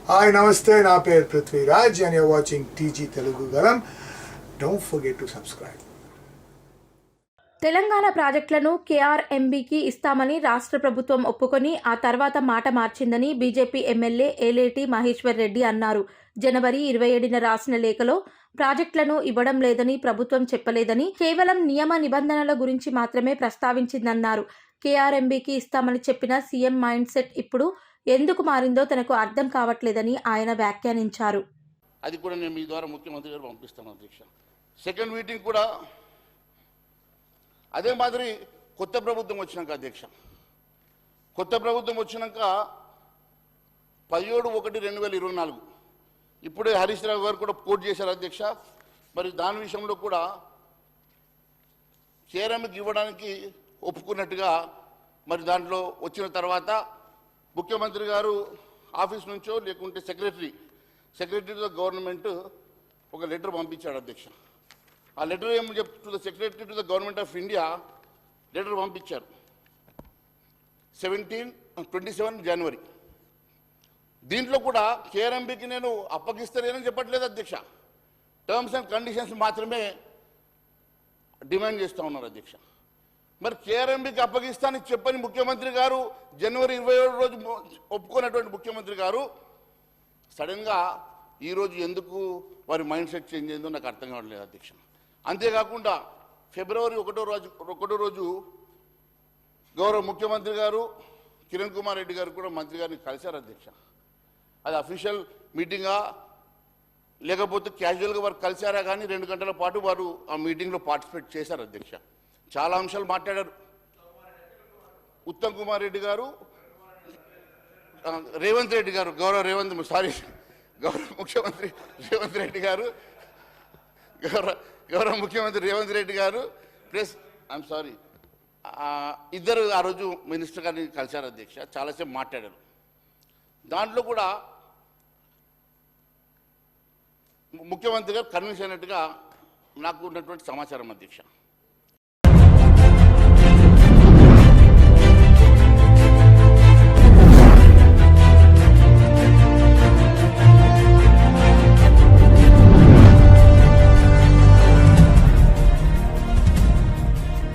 Hi నమస్తే నా పేరు Prithviraj and you're watching TG Telugu Galam. Don't forget to subscribe. Telangana ప్రాజెక్టులను కేఆర్ఎంబీకి ఇస్తామని రాష్ట్ర ప్రభుత్వం ఒప్పుకొని ఆ తర్వాత మాట మార్చిందని బీజేపీ ఎమ్మెల్యే ఏలేటి మహేశ్వర్ రెడ్డి అన్నారు. జనవరి 27న రాసిన లేఖలో ప్రాజెక్టులను ఇవ్వడం లేదని ప్రభుత్వం చెప్పలేదని, కేవలం నియమ నిబంధనల గురించి మాత్రమే ప్రస్తావించిందన్నారు. కేఆర్ఎంబీకి ఇస్తామని చెప్పిన సీఎం మైండ్ సెట్ ఇప్పుడు ఎందుకు మారిందో తనకు అర్థం కావట్లేదని ఆయన వ్యాఖ్యానించారు. అది కూడా నేను మీ ద్వారా ముఖ్యమంత్రి గారు పంపిస్తాను అధ్యక్ష. సెకండ్ మీటింగ్ కూడా అదే మాదిరి కొత్త ప్రభుత్వం వచ్చినాక అధ్యక్ష, కొత్త ప్రభుత్వం వచ్చినాక 17/1/2024 ఇప్పుడే హరీష్ రావు గారు కూడా కోట్ చేశారు అధ్యక్ష. మరి దాని విషయంలో కూడా కేఆర్ఎంకి ఇవ్వడానికి ఒప్పుకున్నట్టుగా మరి దాంట్లో వచ్చిన తర్వాత ముఖ్యమంత్రి గారు ఆఫీస్ నుంచో లేకుంటే సెక్రటరీ టు ద గవర్నమెంట్ ఒక లెటర్ పంపించాడు అధ్యక్ష. ఆ లెటర్ ఏం చెప్తూ the secretary to the government of India letter పంపించారు 27 జనవరి. దీంట్లో కూడా కేఆర్ఎంబీకి నేను అప్పగిస్తలేనని చెప్పట్లేదు అధ్యక్ష, టర్మ్స్ అండ్ కండిషన్స్ మాత్రమే డిమాండ్ చేస్తూ ఉన్నారు అధ్యక్ష. మరి కేఆర్ఎంబీకి అప్పగిస్తానని చెప్పని ముఖ్యమంత్రి గారు జనవరి 27 రోజు ఒప్పుకున్నటువంటి ముఖ్యమంత్రి గారు సడన్గా ఈరోజు ఎందుకు వారి మైండ్ సెట్ చేంజ్ అయిందో నాకు అర్థం కావట్లేదు అధ్యక్ష. అంతేకాకుండా ఫిబ్రవరి 1వ రోజు గౌరవ ముఖ్యమంత్రి గారు కిరణ్ కుమార్ రెడ్డి గారు కూడా మంత్రి గారిని కలిశారు అధ్యక్ష. అది అఫీషియల్ మీటింగా లేకపోతే క్యాజువల్గా వారు కలిశారా కానీ 2 గంటల పాటు వారు ఆ మీటింగ్లో పార్టిసిపేట్ చేశారు అధ్యక్ష. చాలా అంశాలు మాట్లాడారు. ఉత్తమ్ కుమార్ రెడ్డి గారు, రేవంత్ రెడ్డి గారు, గౌరవ ముఖ్యమంత్రి రేవంత్ రెడ్డి గారు, గౌరవ ముఖ్యమంత్రి రేవంత్ రెడ్డి గారు ప్లస్ ఇద్దరు ఆ రోజు మినిస్టర్ గారిని కలిశారు అధ్యక్ష. చాలాసేపు మాట్లాడారు. దాంట్లో కూడా ముఖ్యమంత్రి గారు కన్విన్స్ అయినట్టుగా నాకు ఉన్నటువంటి సమాచారం అధ్యక్ష.